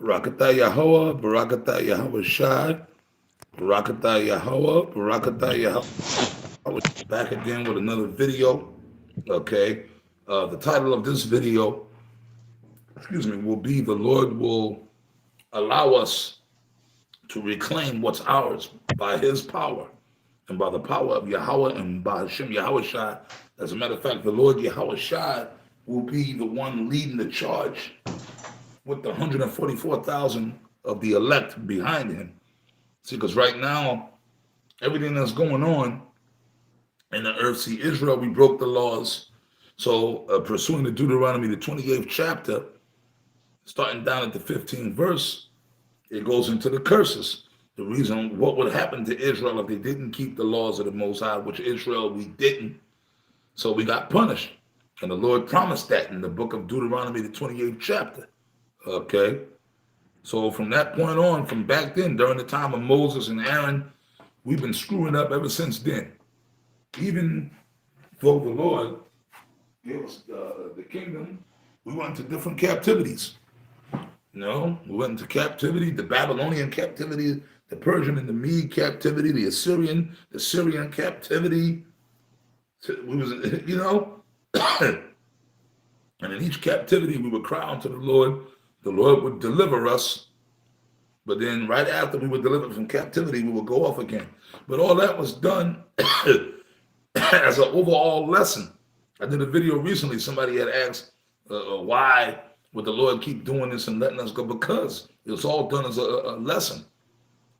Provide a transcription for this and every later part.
Barakatah Yahweh, Barakatah Yahweh Shai, Barakatah Yahweh, Barakatah Yahweh. Back again with another video. Okay. The title of this video, will be The Lord Will Allow Us to Reclaim What's Ours by His power and by the power of Yahweh and by Hashem Yahweh Shai. As a matter of fact, the Lord Yahweh Shai will be the one leading the charge with the 144,000 of the elect behind him. See, because right now, everything that's going on in the earth, see, Israel, we broke the laws. So, pursuing the Deuteronomy, the 28th chapter, starting down at the 15th verse, it goes into the curses. The reason what would happen to Israel if they didn't keep the laws of the Most High, which Israel we didn't. So we got punished. And the Lord promised that in the book of Deuteronomy, the 28th chapter. Okay. So from that point on, from back then, during the time of Moses and Aaron, we've been screwing up ever since then. Even though the Lord gave us the kingdom, we went into different captivities. We went into captivity, the Babylonian captivity, the Persian and the Mede captivity, the Syrian captivity. We was, and in each captivity we would cry unto the Lord. The Lord would deliver us. But then right after we were delivered from captivity, we would go off again. But all that was done as an overall lesson. I did a video recently. Somebody had asked why would the Lord keep doing this and letting us go? Because it was all done as a lesson,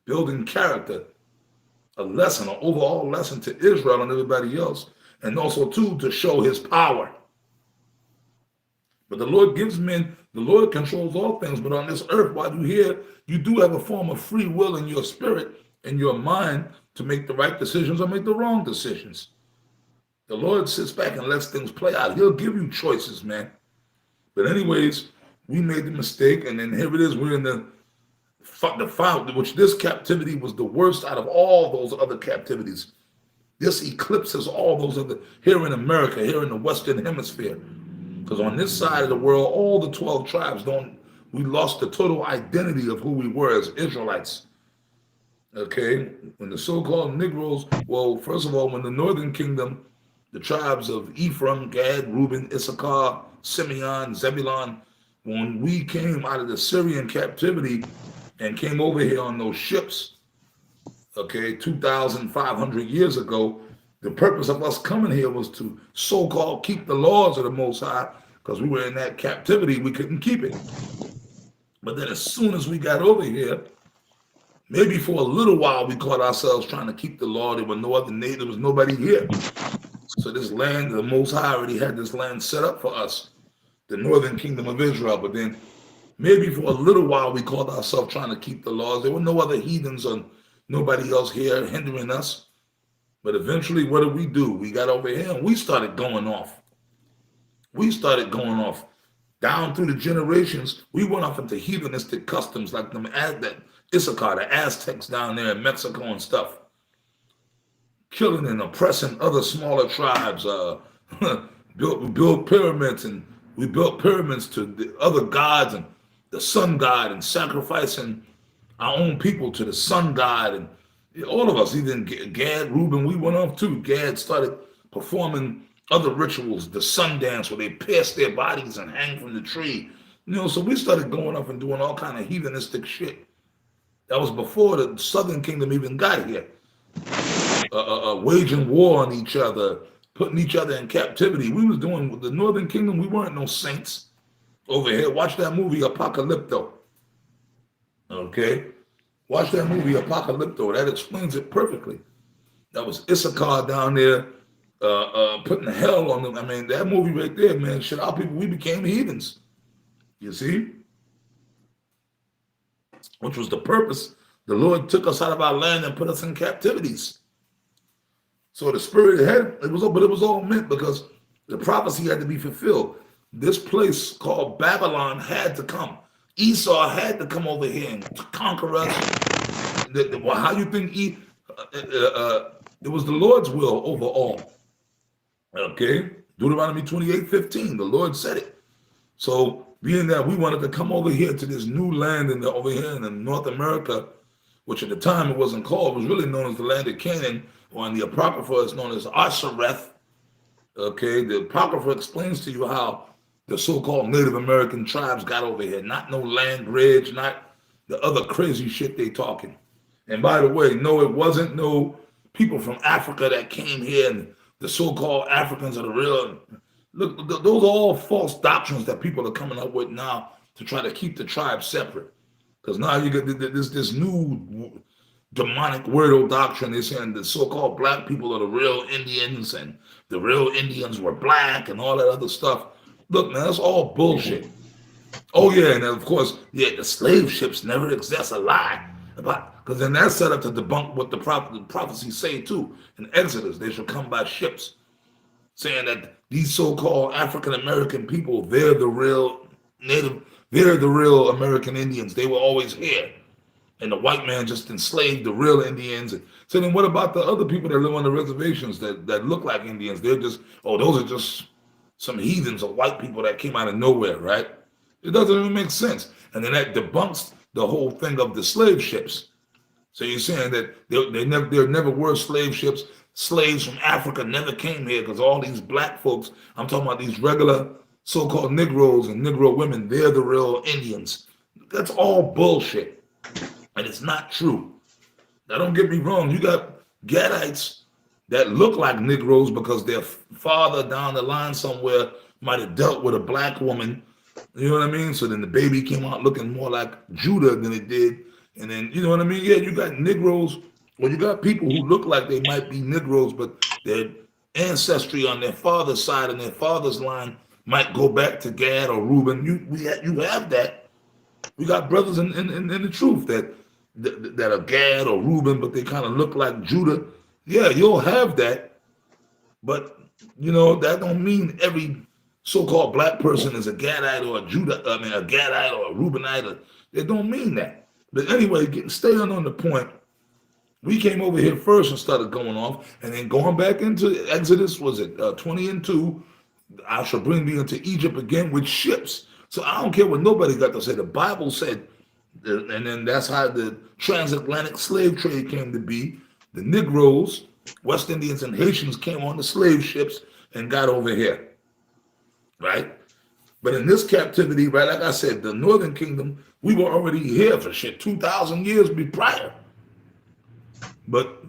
building character, a lesson, an overall lesson to Israel and everybody else. And also, too, to show his power. But the Lord gives men, the Lord controls all things. But on this earth, while you're here, you do have a form of free will in your spirit, in your mind, to make the right decisions or make the wrong decisions. The Lord sits back and lets things play out. He'll give you choices, man. But anyways, we made the mistake, and then here it is. We're in the which this captivity was the worst out of all those other captivities. This eclipses all those other, here in America, here in the Western Hemisphere. Because on this side of the world, all the 12 tribes we lost the total identity of who we were as Israelites. Okay? When the so-called Negroes, well, first of all, when the Northern Kingdom, the tribes of Ephraim, Gad, Reuben, Issachar, Simeon, Zebulun, when we came out of the Syrian captivity and came over here on those ships, okay, 2,500 years ago, the purpose of us coming here was to so-called keep the laws of the Most High, because we were in that captivity, we couldn't keep it. But then as soon as we got over here, maybe for a little while we caught ourselves trying to keep the law. There were no other natives, there was nobody here. So this land, the Most High already had this land set up for us, the northern kingdom of Israel. But then maybe for a little while we caught ourselves trying to keep the laws. There were no other heathens or nobody else here hindering us. But eventually, what did we do? We got over here and we started going off. We started going off. Down through the generations, we went off into heathenistic customs like that Issachar, the Aztecs down there in Mexico and stuff. Killing and oppressing other smaller tribes. We built pyramids, and we built pyramids to the other gods and the sun god, and sacrificing our own people to the sun god. And all of us, even Gad, Reuben, we went off too. Gad started performing other rituals, the sun dance where they pierce their bodies and hang from the tree. So we started going off and doing all kind of heathenistic shit. That was before the Southern Kingdom even got here. Waging war on each other, putting each other in captivity. We was doing with the Northern Kingdom. We weren't no saints over here. Watch that movie Apocalypto. Okay, watch that movie Apocalypto. That explains it perfectly. That was Issachar down there putting hell on them. I mean, that movie right there, man. Shit, our people, we became heathens. You see, which was the purpose. The Lord took us out of our land and put us in captivities. So the spirit had it was all meant because the prophecy had to be fulfilled. This place called Babylon had to come. Esau had to come over here and conquer us. How you think it was the Lord's will over all? Okay, Deuteronomy 28:15. The Lord said it. So being that we wanted to come over here to this new land over here in North America, which at the time it wasn't called, it was really known as the land of Canaan, or in the Apocrypha it's known as Ashereth. Okay, the Apocrypha explains to you how the so-called Native American tribes got over here. Not no land bridge, not the other crazy shit they talking. And by the way, no, it wasn't no people from Africa that came here and the so-called Africans are the real. Look, those are all false doctrines that people are coming up with now to try to keep the tribe separate. Because now you get this new demonic weirdo doctrine. They're saying the so-called black people are the real Indians and the real Indians were black and all that other stuff. Look, man, that's all bullshit. Oh, yeah, and of course, yeah, the slave ships never exist. That's a lie. Because then that's set up to debunk what the prophecies say, too. In Exodus, they shall come by ships, saying that these so-called African-American people, they're the real native, they're the real American Indians. They were always here. And the white man just enslaved the real Indians. And so then what about the other people that live on the reservations that look like Indians? They're just, oh, those are just some heathens or white people that came out of nowhere, right? It doesn't even make sense. And then that debunks the whole thing of the slave ships. So you're saying that there never were slave ships. Slaves from Africa never came here because all these black folks, I'm talking about these regular so-called Negroes and Negro women, they're the real Indians. That's all bullshit. And it's not true. Now don't get me wrong, you got Gadites that look like Negroes because their father down the line somewhere might have dealt with a black woman. You know what I mean? So then the baby came out looking more like Judah than it did. And then, you know what I mean? Yeah, you got Negroes, or you got people who look like they might be Negroes, but their ancestry on their father's side and their father's line might go back to Gad or Reuben. You have that. We got brothers in the truth that are Gad or Reuben, but they kind of look like Judah. Yeah, you'll have that. But, you know, that don't mean every so-called black person is a Gadite or a Gadite or a Reubenite. It don't mean that. But anyway, staying on the point, we came over here first and started going off, and then going back into Exodus, was it 20:2, I shall bring thee into Egypt again with ships. So I don't care what nobody got to say. The Bible said, and then that's how the transatlantic slave trade came to be. The Negroes, West Indians, and Haitians came on the slave ships and got over here, right? But in this captivity, right, like I said, the Northern Kingdom, we were already here for shit 2,000 years prior. But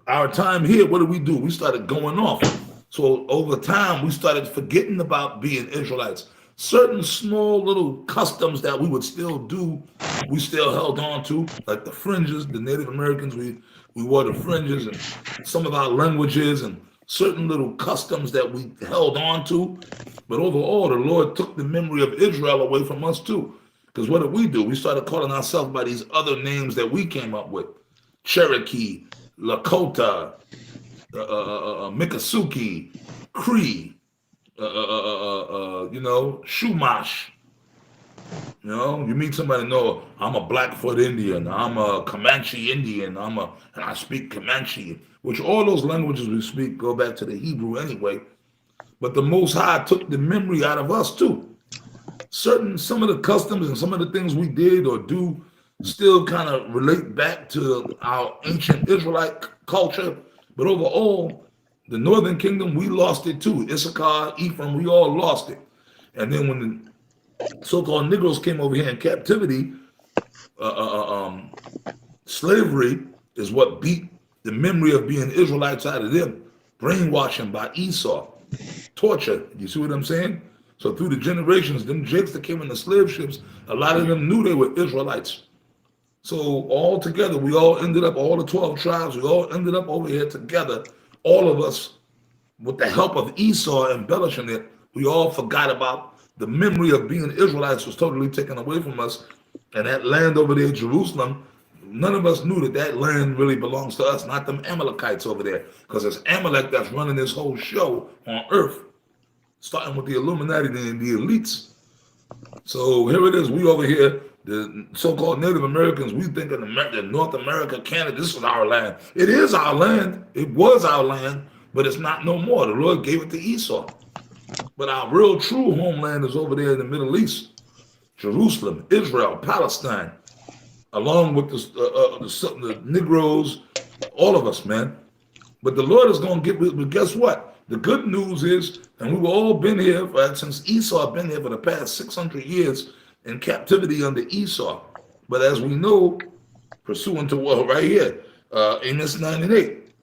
our time here, what did? We started going off. So over time, we started forgetting about being Israelites. Certain small little customs that we would still do, we still held on to, like the fringes. The Native Americans, we wore the fringes, and some of our languages and certain little customs that we held on to. But overall, the Lord took the memory of Israel away from us too. Because what did? We started calling ourselves by these other names that we came up with. Cherokee, Lakota, Miccosukee, Cree, Chumash. You know, you meet somebody, no, I'm a Blackfoot Indian, I'm a Comanche Indian, and I speak Comanche, which all those languages we speak go back to the Hebrew anyway. But the Most High took the memory out of us too. Some of the customs and some of the things we did or do still kind of relate back to our ancient Israelite culture. But overall, the Northern Kingdom, we lost it too. Issachar, Ephraim, we all lost it. And then when the so-called Negroes came over here in captivity, slavery is what beat the memory of being Israelites out of them. Brainwashing by Esau. Torture. You see what I'm saying? So through the generations, them jakes that came in the slave ships, a lot of them knew they were Israelites. So all together, we all ended up, all the 12 tribes, we all ended up over here together. All of us, with the help of Esau embellishing it, we all forgot about the memory of being Israelites was totally taken away from us. And that land over there, Jerusalem, none of us knew that land really belongs to us, not them Amalekites over there. Because it's Amalek that's running this whole show on earth, starting with the Illuminati and the elites. So here it is, we over here, the so-called Native Americans, we think in North America, Canada, this is our land. It is our land. It was our land, but it's not no more. The Lord gave it to Esau. But our real true homeland is over there in the Middle East, Jerusalem, Israel, Palestine, along with the Negroes, all of us, man. But the Lord is going to get, but guess what? The good news is, and we've all been here, since Esau been here for the past 600 years in captivity under Esau. But as we know, pursuant to what right here, Amos 9 and 8,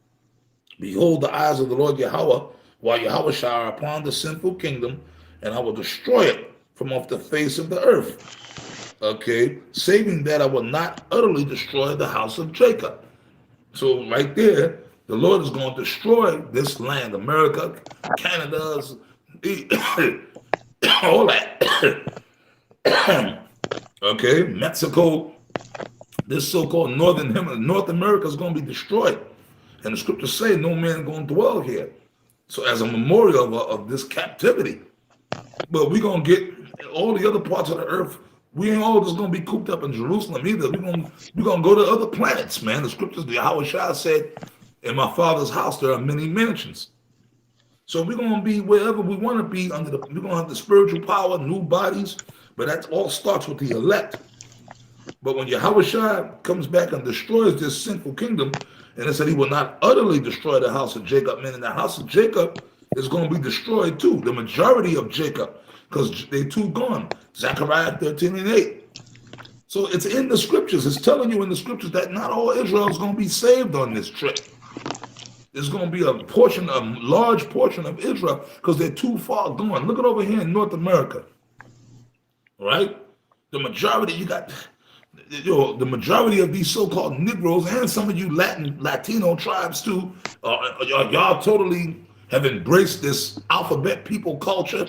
behold, the eyes of the Lord Yahweh, while Yahweh shall upon the sinful kingdom, and I will destroy it from off the face of the earth. Okay, saving that I will not utterly destroy the house of Jacob. So right there, the Lord is going to destroy this land, America, Canada's, all that. Okay, Mexico, this so-called North America is going to be destroyed. And the scriptures say no man is going to dwell here. So as a memorial of this captivity. But we're going to get all the other parts of the earth. We ain't all just going to be cooped up in Jerusalem either. We're going to go to other planets, man. The scriptures, the Yahweh Shai said, in my Father's house there are many mansions. So we're going to be wherever we want to be. We're going to have the spiritual power, new bodies. But that all starts with the elect. But when Yahweh Shai comes back and destroys this sinful kingdom, and it said he will not utterly destroy the house of Jacob, meaning the house of Jacob is going to be destroyed too, the majority of Jacob, because they too gone. Zechariah 13 and 8. So it's in the scriptures. It's telling you in the scriptures that not all Israel is going to be saved on this trip. There's going to be a large portion of Israel, because they're too far gone. Look at over here in North America. Right? The majority, you got, the majority of these so-called Negroes and some of you Latino tribes too, y'all totally have embraced this alphabet people culture.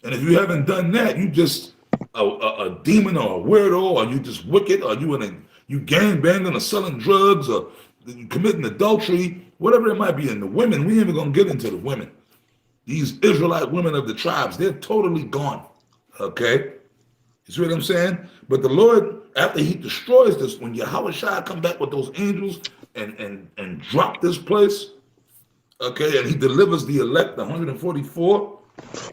And if you haven't done that, you just a demon or a weirdo, or you just wicked, or you gang banging or selling drugs, or you committing adultery, whatever it might be. And the women, we ain't even gonna get into the women. These Israelite women of the tribes, they're totally gone. Okay? You see what I'm saying? But the Lord, after he destroys this, when Yahweh Shai come back with those angels and drop this place, okay, and he delivers the elect, the 144,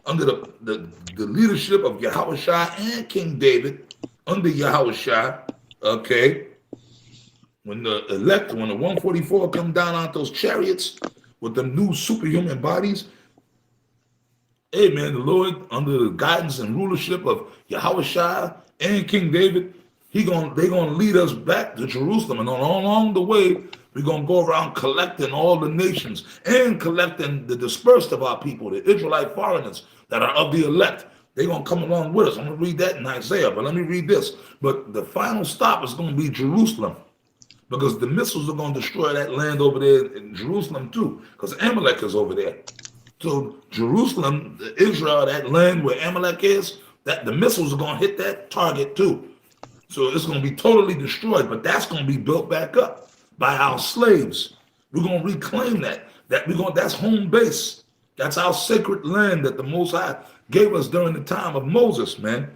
under the leadership of Yahweh Shai and King David, under Yahweh Shai, okay, when the 144 come down on those chariots with the new superhuman bodies, hey man, the Lord, under the guidance and rulership of Yahweh Shai and King David, they're gonna lead us back to Jerusalem, and along the way, we're gonna go around collecting all the nations and collecting the dispersed of our people, the Israelite foreigners that are of the elect. They're gonna come along with us. I'm gonna read that in Isaiah, but let me read this. But the final stop is gonna be Jerusalem, because the missiles are gonna destroy that land over there in Jerusalem too, because Amalek is over there. So Jerusalem, Israel, that land where Amalek is, that the missiles are going to hit that target too. So it's going to be totally destroyed, but that's going to be built back up by our slaves. We're going to reclaim that. That's home base. That's our sacred land that the Most High gave us during the time of Moses, man.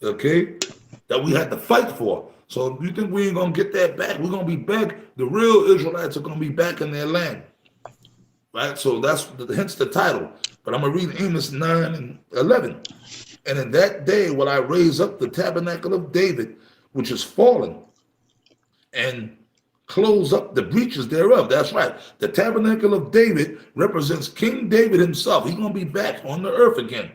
Okay? That we had to fight for. So you think we ain't going to get that back? We're going to be back. The real Israelites are going to be back in their land. Right, so that's hence the title. But I'm going to read Amos 9 and 11. And in that day will I raise up the tabernacle of David, which is fallen, and close up the breaches thereof. That's right. The tabernacle of David represents King David himself. He's going to be back on the earth again.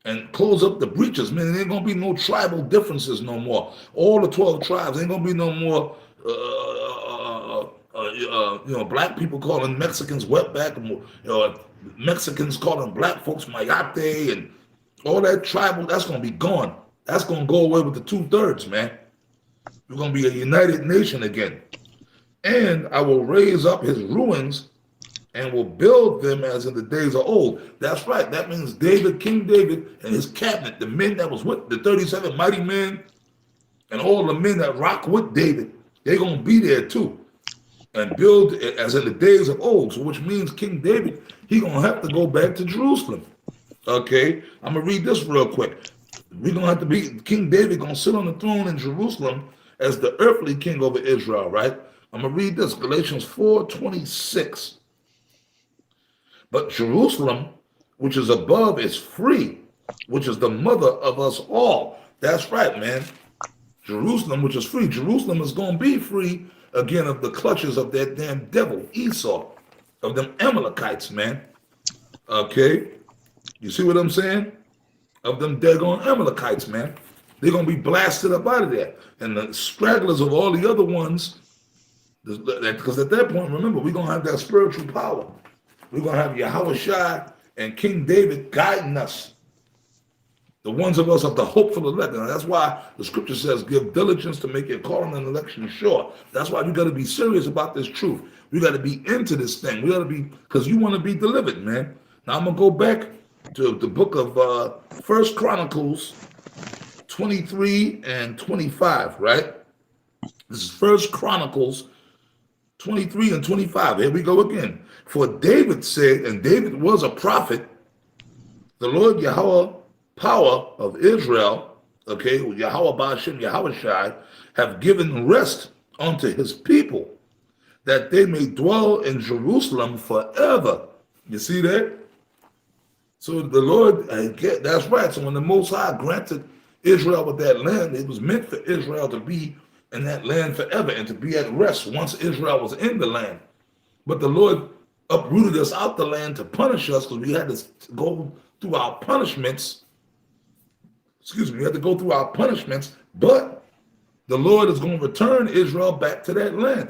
And close up the breaches, meaning there ain't going to be no tribal differences no more. All the 12 tribes, ain't going to be no more black people calling Mexicans wetback, Mexicans calling black folks mayate, and all that tribal, that's going to be gone. That's going to go away with the 2/3, man. We're going to be a united nation again. And I will raise up his ruins and will build them as in the days of old. That's right. That means David, King David, and his cabinet, the men that was with the 37 mighty men, and all the men that rock with David, they're going to be there too. And build as in the days of old. So which means King David, he gonna have to go back to Jerusalem. Okay, I'm gonna read this real quick. We're gonna have to be King David gonna sit on the throne in Jerusalem as the earthly king over Israel, right? I'm gonna read this, Galatians 4:26. But Jerusalem, which is above, is free, which is the mother of us all. That's right, man. Jerusalem, which is free. Jerusalem is going to be free again of the clutches of that damn devil, Esau, of them Amalekites, man. Okay? You see what I'm saying? Of them daggone Amalekites, man. They're going to be blasted up out of there. And the stragglers of all the other ones, because at that point, remember, we're going to have that spiritual power. We're going to have Yahushua and King David guiding us. The ones of us of the hopeful elect. And that's why the scripture says, give diligence to make your calling and election sure. That's why we got to be serious about this truth. We got to be into this thing. We got to be, because you want to be delivered, man. Now I'm going to go back to the book of First Chronicles 23 and 25, right? This is First Chronicles 23 and 25. Here we go again. For David said, and David was a prophet, the Lord Yahweh, power of Israel, okay, Yahweh Ba'ashem, Yahushai, have given rest unto his people, that they may dwell in Jerusalem forever. You see that? So the Lord, that's right. So when the Most High granted Israel with that land, it was meant for Israel to be in that land forever and to be at rest once Israel was in the land. But the Lord uprooted us out the land to punish us because we had to go through our punishments. We had to go through our punishments, but the Lord is going to return Israel back to that land.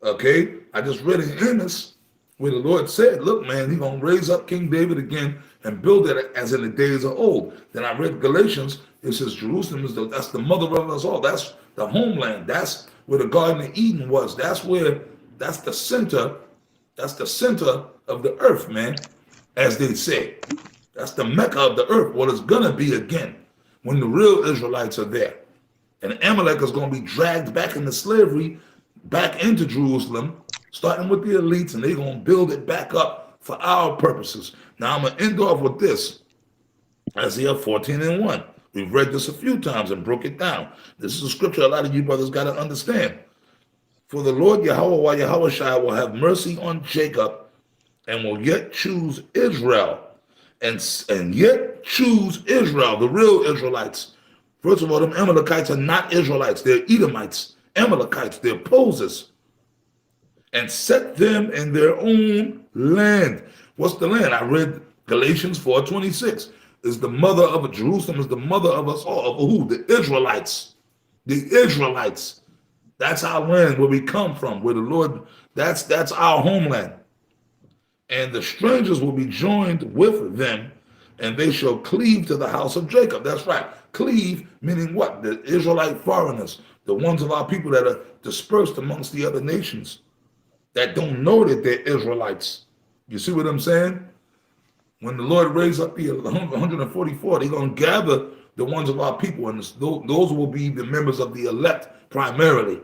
Okay? I just read in Amos where the Lord said, look, man, he's going to raise up King David again and build it as in the days of old. Then I read Galatians. It says Jerusalem that's the mother of us all. That's the homeland. That's where the Garden of Eden was. That's the center. That's the center of the earth, man, as they say. That's the Mecca of the earth, what it's going to be again when the real Israelites are there. And Amalek is going to be dragged back into slavery, back into Jerusalem, starting with the elites, and they're going to build it back up for our purposes. Now, I'm going to end off with this. Isaiah 14 and 1. We've read this a few times and broke it down. This is a scripture a lot of you brothers got to understand. For the Lord Yahweh Yahushua will have mercy on Jacob and will yet choose Israel. And yet choose Israel, the real Israelites. First of all, them Amalekites are not Israelites. They're Edomites, Amalekites. They're opposers. And set them in their own land. What's the land? I read Galatians 4:26. Is the mother of Jerusalem, is the mother of us all. Of who? The Israelites. The Israelites. That's our land where we come from, where the Lord, that's our homeland. And the strangers will be joined with them, and they shall cleave to the house of Jacob. That's right. Cleave, meaning what? The Israelite foreigners, the ones of our people that are dispersed amongst the other nations, that don't know that they're Israelites. You see what I'm saying? When the Lord raised up the 144, they're going to gather the ones of our people, and those will be the members of the elect primarily.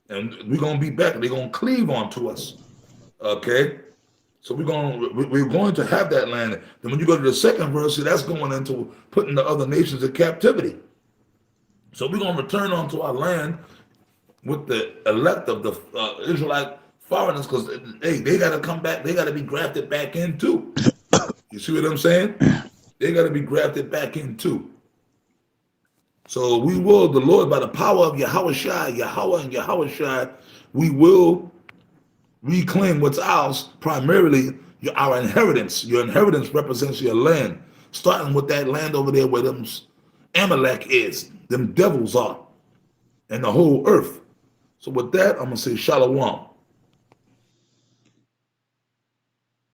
And we're going to be back. They're going to cleave onto us. Okay? So we're going to have that land. Then when you go to the second verse, that's going into putting the other nations in captivity. So we're going to return onto our land with the elect of the Israelite foreigners, because hey, they got to come back. They got to be grafted back in too. You see what I'm saying? They got to be grafted back in too. So we will, the Lord, by the power of Yahushua, Yahweh and Yahushua, we will reclaim what's ours, primarily our inheritance. Your inheritance represents your land, starting with that land over there where them Amalek is, them devils are, and the whole earth. So with that, I'm going to say shalom.